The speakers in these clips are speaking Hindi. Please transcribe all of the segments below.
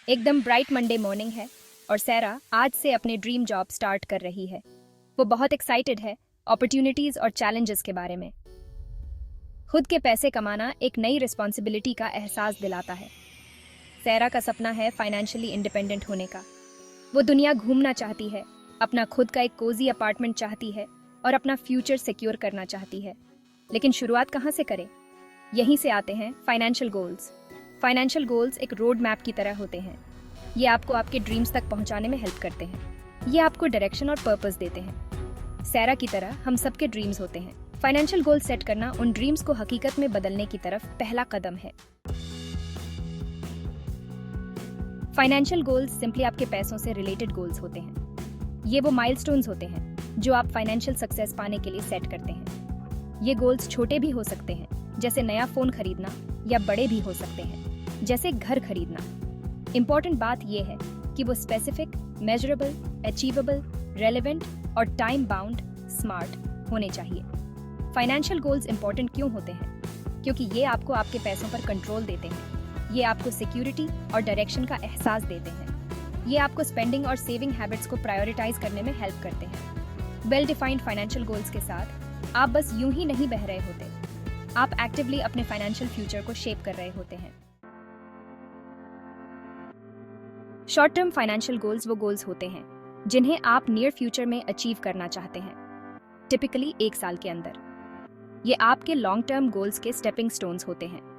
एकदम ब्राइट मंडे मॉर्निंग है और सैरा आज से अपने ड्रीम जॉब स्टार्ट कर रही है। वो बहुत एक्साइटेड है अपॉर्चुनिटीज और चैलेंजेस के बारे में। खुद के पैसे कमाना एक नई रिस्पॉन्सिबिलिटी का एहसास दिलाता है। सैरा का सपना है फाइनेंशियली इंडिपेंडेंट होने का। वो दुनिया घूमना चाहती है, अपना खुद का एक कोजी अपार्टमेंट चाहती है और अपना फ्यूचर सिक्योर करना चाहती है। लेकिन शुरुआत कहाँ से करे? यहीं से आते हैं फाइनेंशियल गोल्स। फाइनेंशियल गोल्स एक रोड मैप की तरह होते हैं। ये आपको आपके ड्रीम्स तक पहुंचाने में हेल्प करते हैं। ये आपको डायरेक्शन और पर्पस देते हैं। सैरा की तरह हम सबके ड्रीम्स होते हैं। फाइनेंशियल गोल सेट करना उन ड्रीम्स को हकीकत में बदलने की तरफ पहला कदम है। फाइनेंशियल गोल्स सिंपली आपके पैसों से रिलेटेड गोल्स होते हैं। ये वो माइलस्टोन्स होते हैं जो आप फाइनेंशियल सक्सेस पाने के लिए सेट करते हैं। ये गोल्स छोटे भी हो सकते हैं, जैसे नया फोन खरीदना, या बड़े भी हो सकते हैं, जैसे घर खरीदना। इंपॉर्टेंट बात यह है कि वो स्पेसिफिक, मेजरेबल, अचीवेबल, रेलेवेंट और टाइम बाउंड स्मार्ट होने चाहिए। फाइनेंशियल गोल्स इंपॉर्टेंट क्यों होते हैं? क्योंकि ये आपको आपके पैसों पर कंट्रोल देते हैं। ये आपको सिक्योरिटी और डायरेक्शन का एहसास देते हैं। ये आपको स्पेंडिंग और सेविंग हैबिट्स को प्रायोरिटाइज करने में हेल्प करते हैं। वेल डिफाइंड फाइनेंशियल गोल्स के साथ आप बस यूं ही नहीं बह रहे होते, आप एक्टिवली अपने फाइनेंशियल फ्यूचर को शेप कर रहे होते हैं। शॉर्ट टर्म फाइनेंशियल गोल्स वो गोल्स होते हैं जिन्हें आप नियर फ्यूचर में अचीव करना चाहते हैं, टिपिकली 1 साल के अंदर। ये आपके लॉन्ग टर्म गोल्स के स्टेपिंग स्टोन्स होते हैं।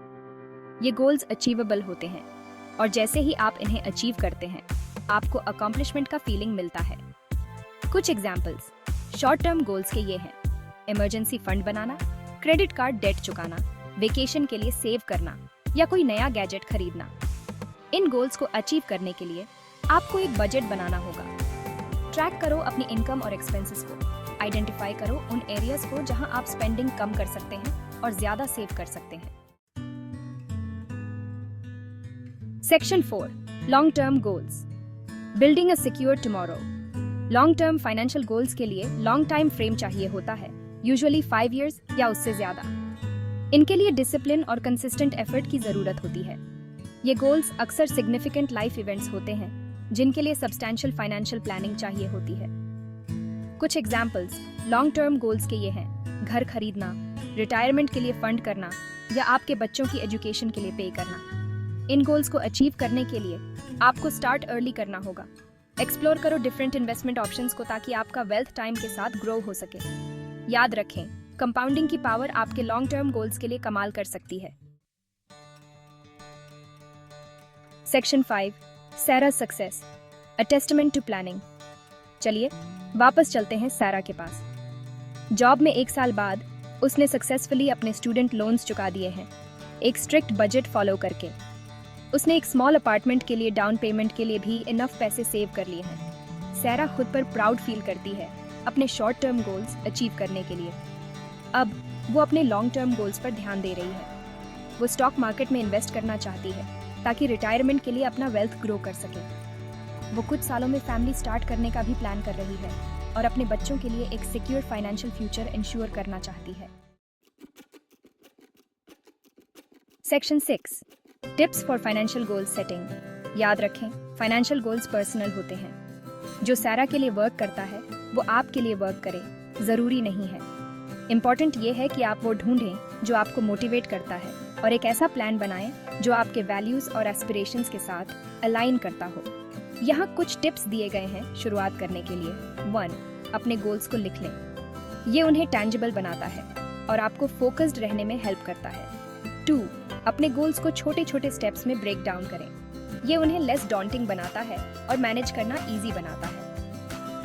ये गोल्स अचीवेबल होते हैं और जैसे ही आप इन्हें अचीव करते हैं, आपको अकॉम्प्लिशमेंट का फीलिंग मिलता है। कुछ एग्जाम्पल्स शॉर्ट टर्म गोल्स के ये हैं: इमरजेंसी फंड बनाना, क्रेडिट कार्ड डेट चुकाना, वेकेशन के लिए सेव करना, या कोई नया गैजेट खरीदना। इन गोल्स को अचीव करने के लिए आपको एक बजट बनाना होगा। ट्रैक करो अपनी इनकम और एक्सपेंसेस को। आइडेंटिफाई करो उन एरियाज को जहां आप स्पेंडिंग कम कर सकते हैं और ज्यादा सेव कर सकते हैं। Section 4, long term goals. Building a secure tomorrow. Long term financial goals के लिए लॉन्ग टाइम फ्रेम चाहिए होता है, यूजुअली 5 इयर्स या उससे ज्यादा। इनके लिए डिसिप्लिन और कंसिस्टेंट एफर्ट की जरूरत होती है। ये गोल्स अक्सर सिग्निफिकेंट लाइफ इवेंट्स होते हैं जिनके लिए सब्सटैंशियल फाइनेंशियल प्लानिंग चाहिए होती है। कुछ एग्जाम्पल्स लॉन्ग टर्म गोल्स के ये हैं: घर खरीदना, रिटायरमेंट के लिए फंड करना, या आपके बच्चों की एजुकेशन के लिए पे करना। इन गोल्स को अचीव करने के लिए आपको स्टार्ट अर्ली करना होगा। एक्सप्लोर करो डिफरेंट इन्वेस्टमेंट ऑप्शंस को ताकि आपका वेल्थ टाइम के साथ ग्रो हो सके। याद रखें, कंपाउंडिंग की पावर आपके लॉन्ग टर्म गोल्स के लिए कमाल कर सकती है। Section 5, Saira success, a testament to planning. चलिए वापस चलते हैं सैरा के पास। जॉब में 1 साल बाद उसने सक्सेसफुली अपने स्टूडेंट लोन्स चुका दिए हैं, एक स्ट्रिक्ट बजट फॉलो करके। उसने एक स्मॉल अपार्टमेंट के लिए डाउन पेमेंट के लिए भी इनफ पैसे सेव कर लिए हैं। सैरा खुद पर प्राउड फील करती है अपने शॉर्ट टर्म गोल्स अचीव करने के लिए। अब वो अपने लॉन्ग टर्म गोल्स पर ध्यान दे रही है। वो स्टॉक मार्केट में इन्वेस्ट करना चाहती है ताकि रिटायरमेंट के लिए अपना वेल्थ ग्रो कर सके। वो कुछ सालों में फैमिली स्टार्ट करने का भी प्लान कर रही है और अपने बच्चों के लिए एक सिक्योर फाइनेंशियल फ्यूचर इंश्योर करना चाहती है। Section 6, tips for financial goal setting. याद रखें, फाइनेंशियल गोल्स पर्सनल होते हैं। जो सैरा के लिए वर्क करता है वो आपके लिए वर्क करे, जरूरी नहीं है। इंपॉर्टेंट ये है कि आप वो ढूंढें जो आपको मोटिवेट करता है और एक ऐसा प्लान बनाएं जो आपके वैल्यूज और एस्पिरेशंस के साथ अलाइन करता हो। यहाँ कुछ टिप्स दिए गए हैं शुरुआत करने के लिए। 1, अपने गोल्स को लिख लें। ये उन्हें टैंजिबल बनाता है और आपको फोकस्ड रहने में हेल्प करता है। 2, अपने गोल्स को छोटे छोटे स्टेप्स में ब्रेक डाउन करें। ये उन्हें लेस डॉन्टिंग बनाता है और मैनेज करना इजी बनाता है।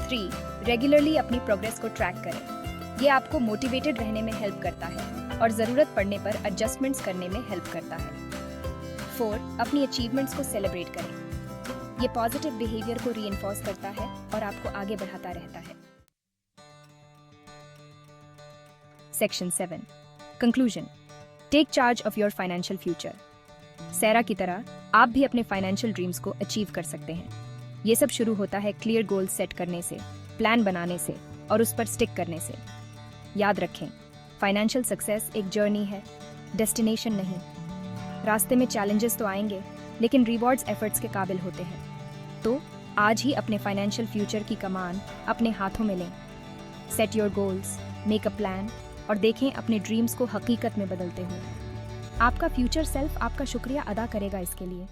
3, रेगुलरली अपनी प्रोग्रेस को ट्रैक करें। ये आपको मोटिवेटेड रहने में हेल्प करता है और ज़रूरत पड़ने पर एडजस्टमेंट्स करने में हेल्प करता है। 4, अपनी अचीवमेंट्स को सेलिब्रेट करें। ये पॉजिटिव बिहेवियर को रीइंफोर्स करता है और आपको आगे बढ़ाता रहता है। Section 7, conclusion. Take charge of your financial future. Saira की तरह आप भी अपने फाइनेंशियल ड्रीम्स को अचीव कर सकते हैं। ये सब शुरू होता है क्लियर गोल्स सेट करने से, प्लान बनाने से और उस पर स्टिक करने से। याद रखें, फाइनेंशियल सक्सेस एक जर्नी है, डेस्टिनेशन नहीं। रास्ते में चैलेंजेस तो आएंगे, लेकिन रिवॉर्ड्स एफर्ट्स के काबिल होते हैं। तो आज ही अपने फाइनेंशियल फ्यूचर की कमान अपने हाथों में लें। Set your goals, make a plan और देखें अपने ड्रीम्स को हकीकत में बदलते हुए। आपका फ्यूचर सेल्फ आपका शुक्रिया अदा करेगा इसके लिए।